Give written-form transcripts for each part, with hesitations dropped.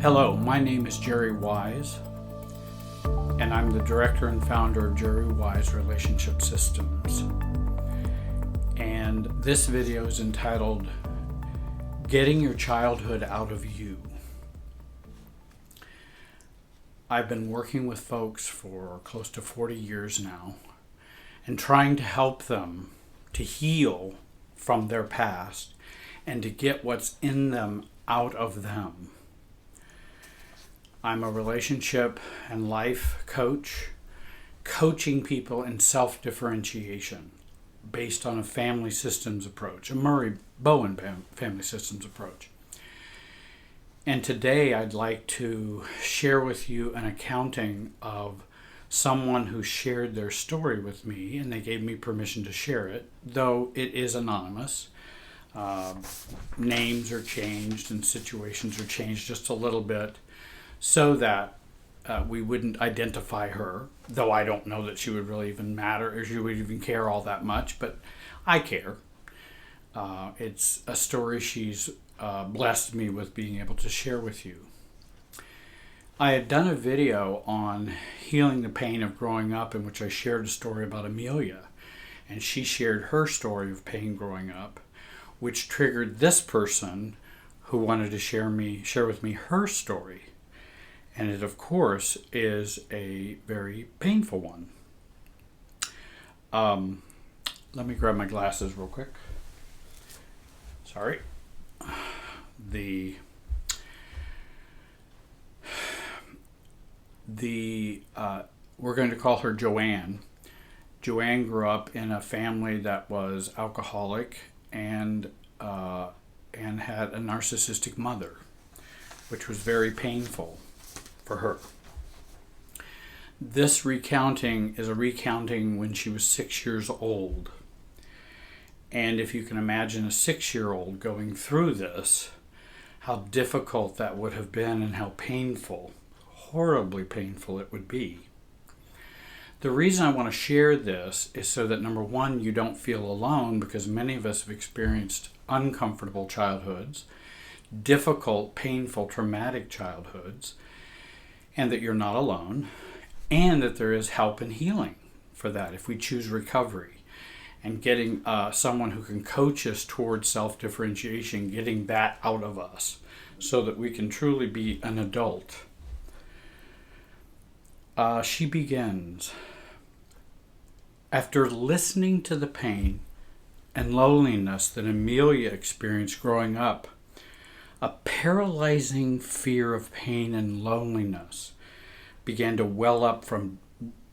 Hello, my name is Jerry Wise, and I'm the director and founder of Jerry Wise Relationship Systems. And this video is entitled, Getting Your Childhood Out of You. I've been working with folks for close to 40 years now and trying to help them to heal from their past and to get what's in them out of them. I'm a relationship and life coach, coaching people in self-differentiation based on a family systems approach, a Murray-Bowen family systems approach. And today I'd like to share with you an accounting of someone who shared their story with me, and they gave me permission to share it, though it is anonymous. Names are changed and situations are changed just a little bit so that we wouldn't identify her, though I don't know that she would really even matter or she would even care all that much, but I care. It's a story she's blessed me with being able to share with you. I had done a video on healing the pain of growing up in which I shared a story about Amelia, and she shared her story of pain growing up, which triggered this person who wanted to share with me her story. And it, of course, is a very painful one. Let me grab my glasses real quick. Sorry. We're going to call her JoAnn. JoAnn grew up in a family that was alcoholic and had a narcissistic mother, which was very painful for her. This recounting is a recounting when she was 6 years old. And if you can imagine a 6-year-old going through this, how difficult that would have been and how painful, horribly painful it would be. The reason I want to share this is so that, number one, you don't feel alone, because many of us have experienced uncomfortable childhoods, difficult, painful, traumatic childhoods, and that you're not alone, and that there is help and healing for that if we choose recovery and getting someone who can coach us towards self-differentiation, getting that out of us so that we can truly be an adult. She begins, after listening to the pain and loneliness that Amelia experienced growing up, a paralyzing fear of pain and loneliness began to well up from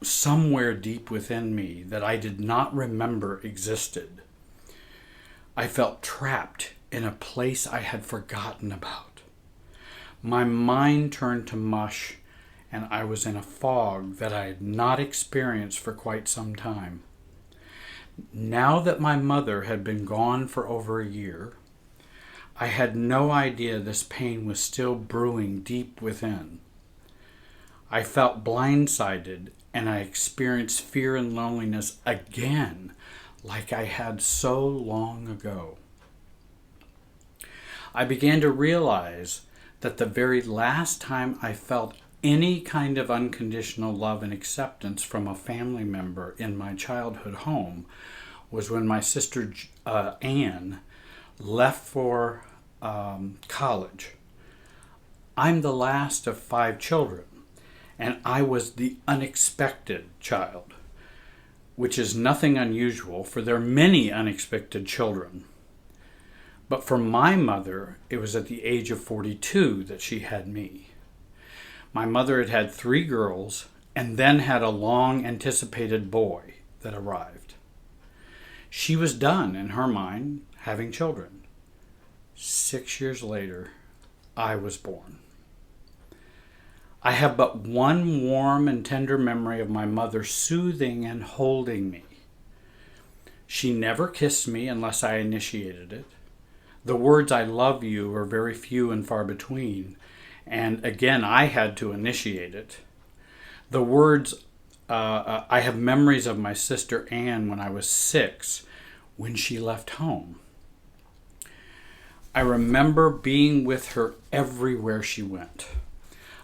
somewhere deep within me that I did not remember existed. I felt trapped in a place I had forgotten about. My mind turned to mush, and I was in a fog that I had not experienced for quite some time. Now that my mother had been gone for over a year, I had no idea this pain was still brewing deep within. I felt blindsided, and I experienced fear and loneliness again, like I had so long ago. I began to realize that the very last time I felt any kind of unconditional love and acceptance from a family member in my childhood home was when my sister Anne left for college. I'm the last of 5 children, and I was the unexpected child, which is nothing unusual, for there are many unexpected children. But for my mother, it was at the age of 42 that she had me. My mother had had 3 girls and then had a long anticipated boy that arrived. She was done, in her mind, having children. 6 years later, I was born. I have but one warm and tender memory of my mother soothing and holding me. She never kissed me unless I initiated it. The words "I love you" were very few and far between, and again I had to initiate it. The words, I have memories of my sister Anne when I was 6, when she left home. I remember being with her everywhere she went.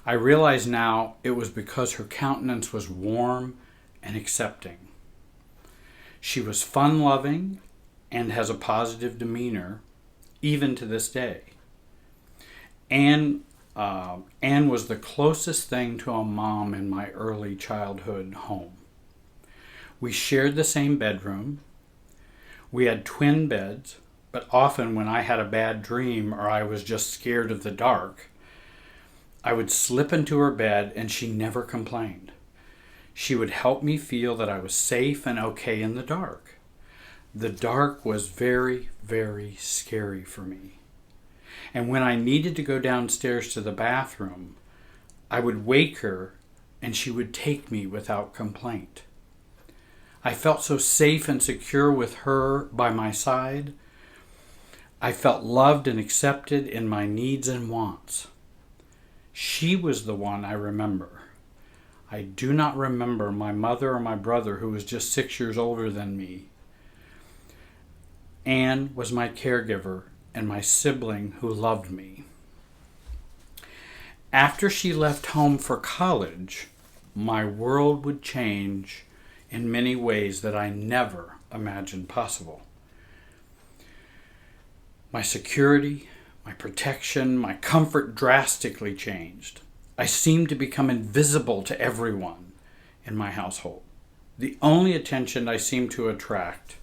I realize now it was because her countenance was warm and accepting. She was fun-loving and has a positive demeanor, even to this day. Anne was the closest thing to a mom in my early childhood home. We shared the same bedroom. We had twin beds, but often when I had a bad dream or I was just scared of the dark, I would slip into her bed and she never complained. She would help me feel that I was safe and okay in the dark. The dark was very, very scary for me. And when I needed to go downstairs to the bathroom, I would wake her and she would take me without complaint. I felt so safe and secure with her by my side. I felt loved and accepted in my needs and wants. She was the one I remember. I do not remember my mother or my brother, who was just 6 years older than me. Anne was my caregiver and my sibling who loved me. After she left home for college, my world would change in many ways that I never imagined possible. My security, my protection, my comfort drastically changed. I seemed to become invisible to everyone in my household. The only attention I seemed to attract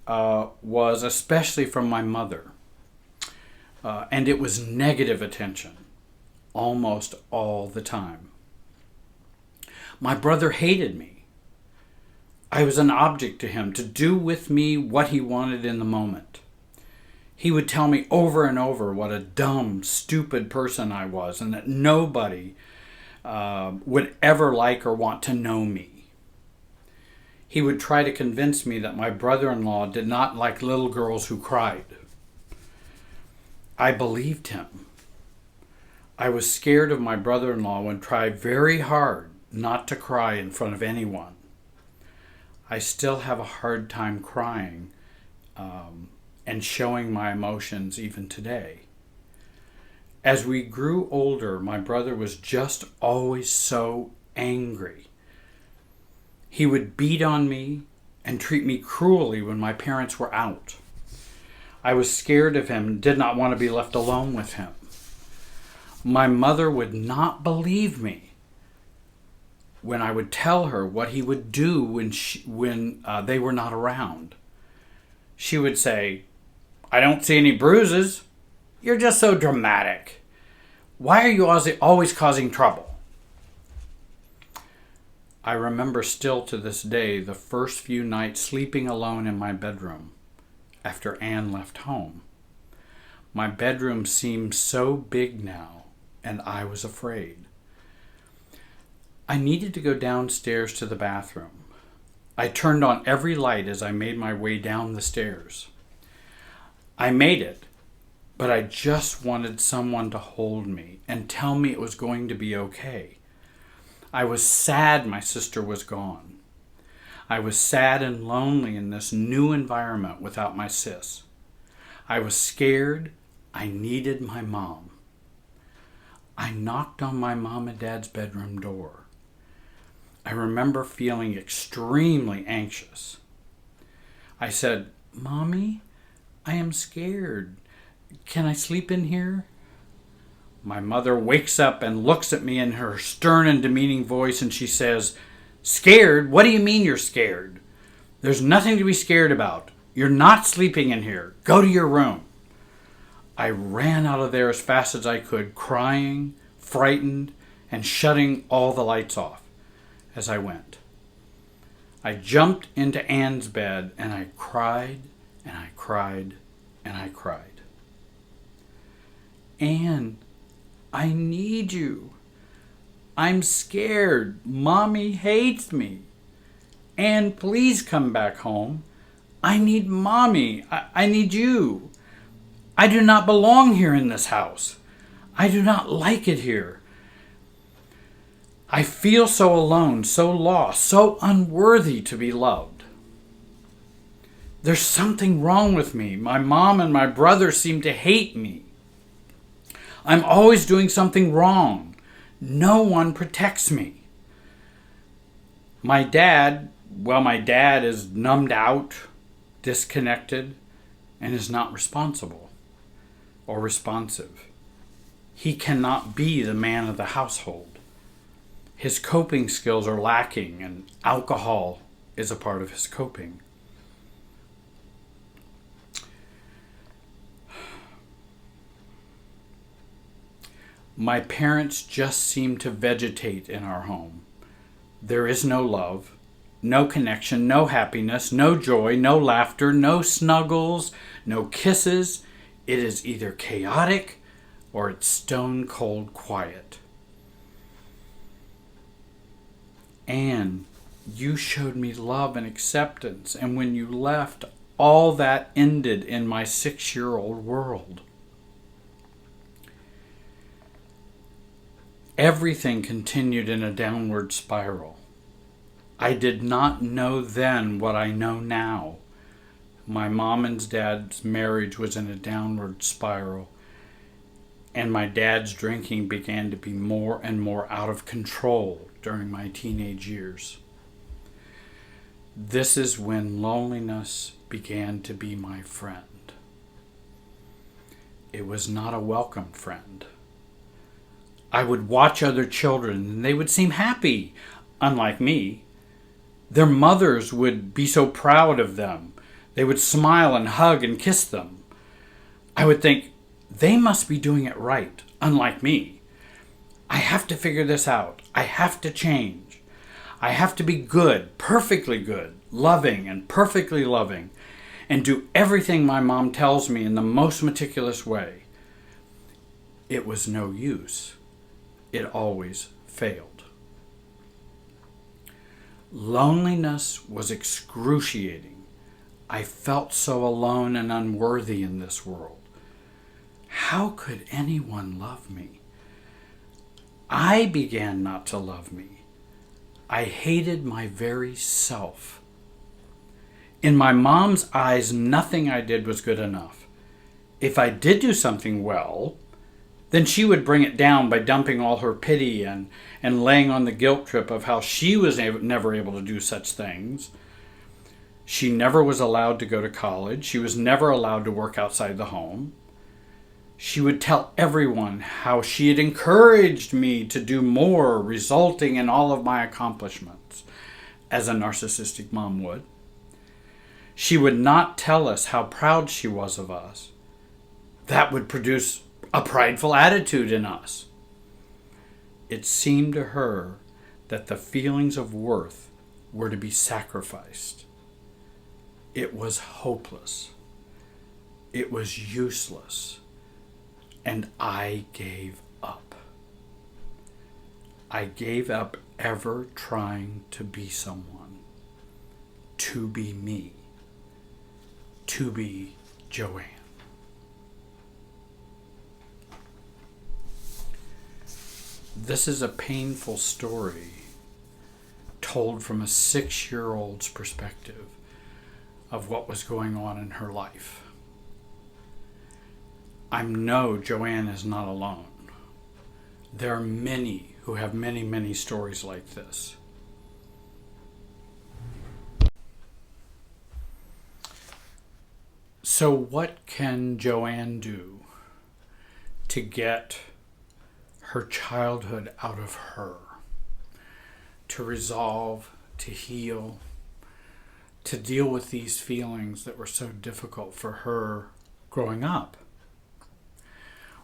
was especially from my mother. And it was negative attention almost all the time. My brother hated me. I was an object to him, to do with me what he wanted in the moment. He would tell me over and over what a dumb, stupid person I was and that nobody would ever like or want to know me. He would try to convince me that my brother-in-law did not like little girls who cried. I believed him. I was scared of my brother-in-law and tried very hard not to cry in front of anyone. I still have a hard time crying and showing my emotions even today. As we grew older, my brother was just always so angry. He would beat on me and treat me cruelly when my parents were out. I was scared of him and did not want to be left alone with him. My mother would not believe me when I would tell her what he would do when they were not around. She would say, "I don't see any bruises. You're just so dramatic. Why are you always causing trouble?" I remember still to this day the first few nights sleeping alone in my bedroom after Anne left home. My bedroom seemed so big now, and I was afraid. I needed to go downstairs to the bathroom. I turned on every light as I made my way down the stairs. I made it, but I just wanted someone to hold me and tell me it was going to be okay. I was sad my sister was gone. I was sad and lonely in this new environment without my sis. I was scared. I needed my mom. I knocked on my mom and dad's bedroom door. I remember feeling extremely anxious. I said, "Mommy, I am scared. Can I sleep in here?" My mother wakes up and looks at me in her stern and demeaning voice, and she says, "Scared? What do you mean you're scared? There's nothing to be scared about. You're not sleeping in here. Go to your room." I ran out of there as fast as I could, crying, frightened, and shutting all the lights off as I went. I jumped into Anne's bed and I cried and I cried and I cried. "Anne, I need you. I'm scared. Mommy hates me. Anne, please come back home. I need Mommy. I need you. I do not belong here in this house. I do not like it here. I feel so alone, so lost, so unworthy to be loved." There's something wrong with me. My mom and my brother seem to hate me. I'm always doing something wrong. No one protects me. My dad is numbed out, disconnected, and is not responsible or responsive. He cannot be the man of the household. His coping skills are lacking, and alcohol is a part of his coping. My parents just seem to vegetate in our home. There is no love, no connection, no happiness, no joy, no laughter, no snuggles, no kisses. It is either chaotic or it's stone cold quiet. And you showed me love and acceptance, and when you left, all that ended in my 6-year-old world. Everything continued in a downward spiral. I did not know then what I know now. My mom and dad's marriage was in a downward spiral, and my dad's drinking began to be more and more out of control during my teenage years. This is when loneliness began to be my friend. It was not a welcome friend. I would watch other children and they would seem happy, unlike me. Their mothers would be so proud of them. They would smile and hug and kiss them. I would think, they must be doing it right, unlike me. I have to figure this out. I have to change. I have to be good, perfectly good, loving and perfectly loving, and do everything my mom tells me in the most meticulous way. It was no use. It always failed. Loneliness was excruciating. I felt so alone and unworthy in this world. How could anyone love me? I began not to love me. I hated my very self. In my mom's eyes, nothing I did was good enough. If I did do something well, then she would bring it down by dumping all her pity and laying on the guilt trip of how she was never able to do such things. She never was allowed to go to college. She was never allowed to work outside the home. She would tell everyone how she had encouraged me to do more, resulting in all of my accomplishments, as a narcissistic mom would. She would not tell us how proud she was of us. That would produce a prideful attitude in us. It seemed to her that the feelings of worth were to be sacrificed. It was hopeless. It was useless. And I gave up. I gave up ever trying to be someone. To be me. To be JoAnn. This is a painful story told from a 6-year-old's perspective of what was going on in her life. I know JoAnn is not alone. There are many who have many, many stories like this. So what can JoAnn do to get her childhood out of her, to resolve, to heal, to deal with these feelings that were so difficult for her growing up?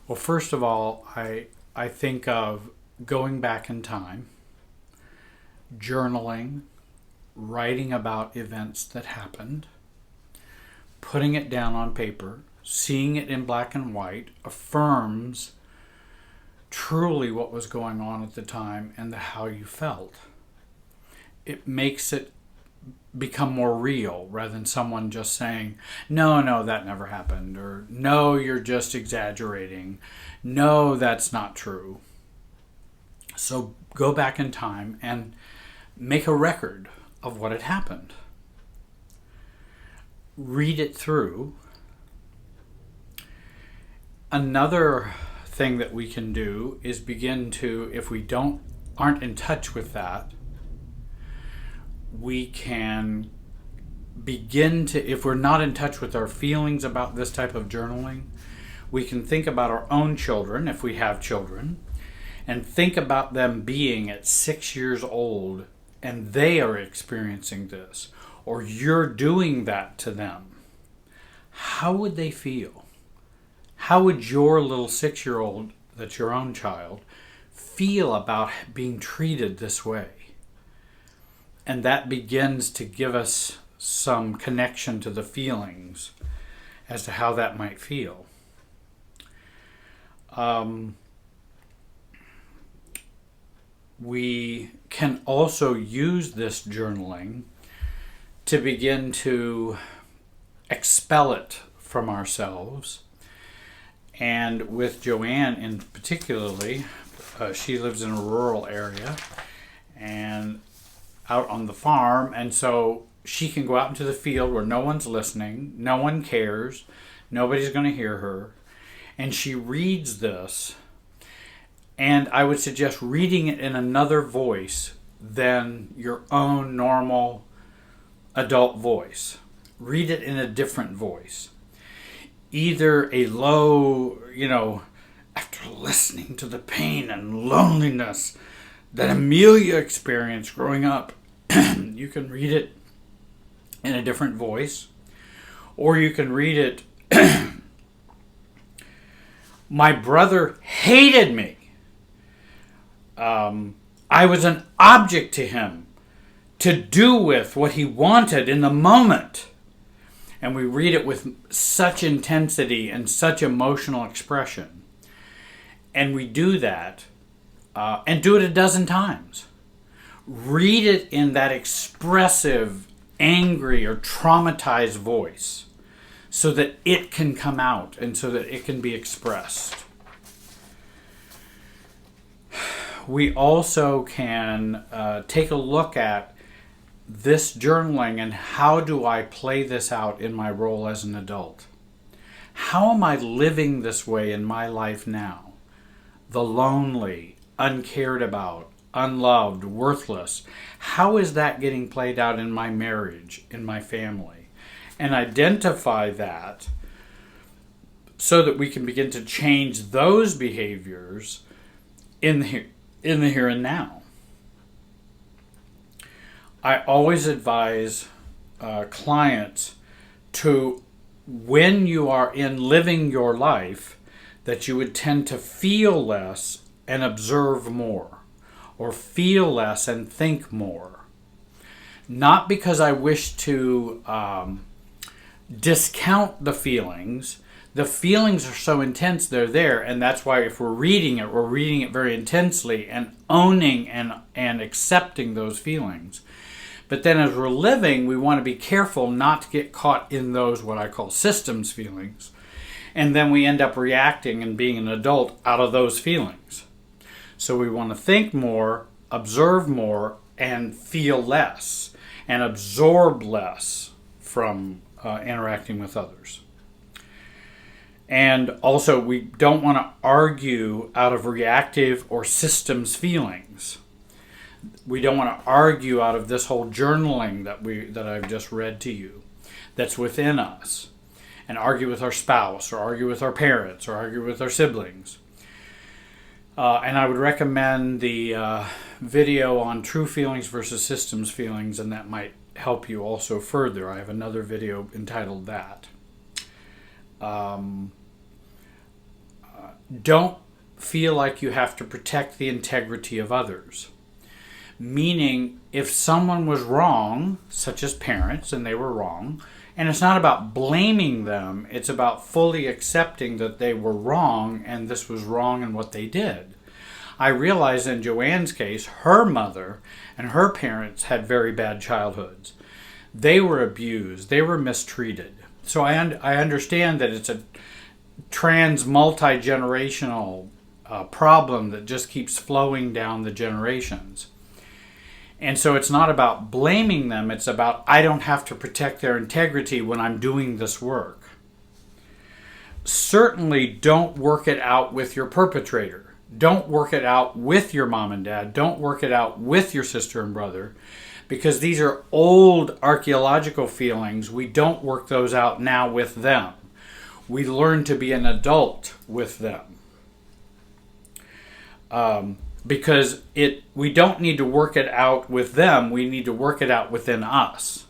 Well, first of all, I think of going back in time, journaling, writing about events that happened, putting it down on paper, seeing it in black and white affirms truly what was going on at the time and how you felt. It makes it become more real rather than someone just saying, no, that never happened, or no, you're just exaggerating, no, that's not true. So go back in time and make a record of what had happened. read it through. Another thing that we can do is begin to, if we aren't in touch with that, we can begin to, if we're not in touch with our feelings about this type of journaling, we can think about our own children, if we have children, and think about them being at 6 years old and they are experiencing this, or you're doing that to them. How would they feel? How would your little 6-year-old, that's your own child, feel about being treated this way? And that begins to give us some connection to the feelings as to how that might feel. We can also use this journaling to begin to expel it from ourselves. And with JoAnn in particularly, she lives in a rural area and out on the farm, and so she can go out into the field where no one's listening, no one cares, nobody's going to hear her, and she reads this. And I would suggest reading it in another voice than your own normal adult voice. Read it in a different voice. Either a low, after listening to the pain and loneliness that Amelia experienced growing up, you can read it in a different voice. Or you can read it, my brother hated me. I was an object to him to do with what he wanted in the moment. And we read it with such intensity and such emotional expression. And we do that, and do it a dozen times. Read it in that expressive, angry, or traumatized voice so that it can come out and so that it can be expressed. We also can take a look at this journaling and how do I play this out in my role as an adult? How am I living this way in my life now? The lonely, uncared about, unloved, worthless. How is that getting played out in my marriage, in my family? And identify that so that we can begin to change those behaviors in the here and now. I always advise clients to, when you are in living your life, that you would tend to feel less and observe more, or feel less and think more. Not because I wish to discount the feelings. The feelings are so intense, they're there, and that's why if we're reading it very intensely and owning and accepting those feelings. But then as we're living, we want to be careful not to get caught in those, what I call systems feelings. And then we end up reacting and being an adult out of those feelings. So we want to think more, observe more, and feel less, and absorb less from interacting with others. And also, we don't want to argue out of reactive or systems feelings. We don't want to argue out of this whole journaling that I've just read to you that's within us, and argue with our spouse, or argue with our parents, or argue with our siblings. And I would recommend the video on true feelings versus systems feelings, and that might help you also further. I have another video entitled that. Don't feel like you have to protect the integrity of others. Meaning, if someone was wrong, such as parents, and they were wrong, and it's not about blaming them, it's about fully accepting that they were wrong and this was wrong in what they did. I realize in JoAnn's case, her mother and her parents had very bad childhoods. They were abused, they were mistreated. So I understand that it's a multi-generational problem that just keeps flowing down the generations. And so it's not about blaming them, it's about I don't have to protect their integrity when I'm doing this work. Certainly don't work it out with your perpetrator. Don't work it out with your mom and dad. Don't work it out with your sister and brother, because these are old archaeological feelings. We don't work those out now with them. We learn to be an adult with them. Because we don't need to work it out with them. We need to work it out within us.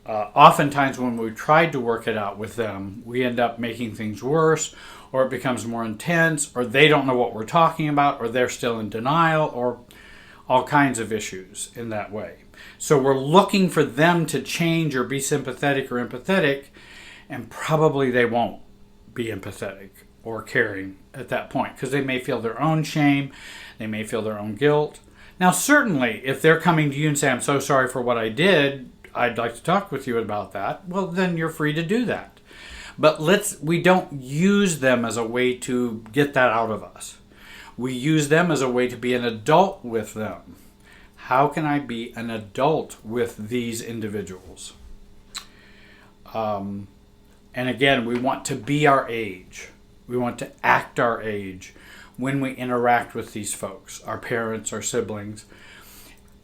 Oftentimes when we tried to work it out with them, we end up making things worse, or it becomes more intense, or they don't know what we're talking about, or they're still in denial, or all kinds of issues in that way. So we're looking for them to change or be sympathetic or empathetic, and probably they won't be empathetic or caring at that point, because they may feel their own shame, they may feel their own guilt. Now certainly if they're coming to you and say, I'm so sorry for what I did, I'd like to talk with you about that, well then you're free to do that. But we don't use them as a way to get that out of us. We use them as a way to be an adult with them. How can I be an adult with these individuals? And again, we want to be our age. We want to act our age when we interact with these folks, our parents, our siblings.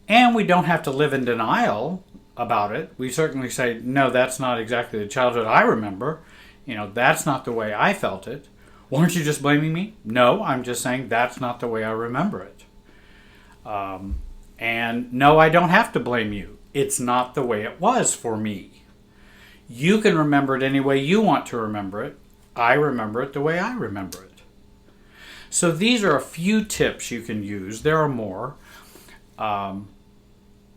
And we don't have to live in denial about it. We certainly say, no, that's not exactly the childhood I remember. That's not the way I felt it. Well, aren't you just blaming me? No, I'm just saying that's not the way I remember it. And no, I don't have to blame you. It's not the way it was for me. You can remember it any way you want to remember it. I remember it the way I remember it. So these are a few tips you can use. There are more. I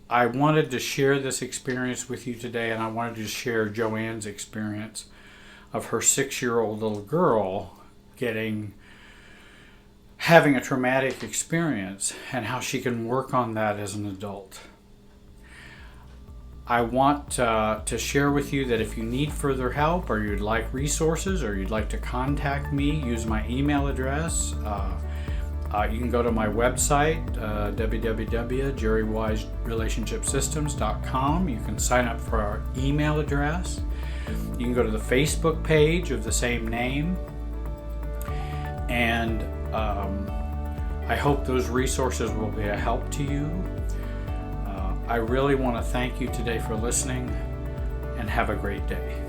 wanted to share this experience with you today, and I wanted to share JoAnn's experience of her 6-year-old little girl having a traumatic experience and how she can work on that as an adult. I want to share with you that if you need further help, or you'd like resources, or you'd like to contact me, use my email address. You can go to my website, www.jerrywiserelationshipsystems.com. You can sign up for our email address. You can go to the Facebook page of the same name. And I hope those resources will be a help to you. I really want to thank you today for listening, and have a great day.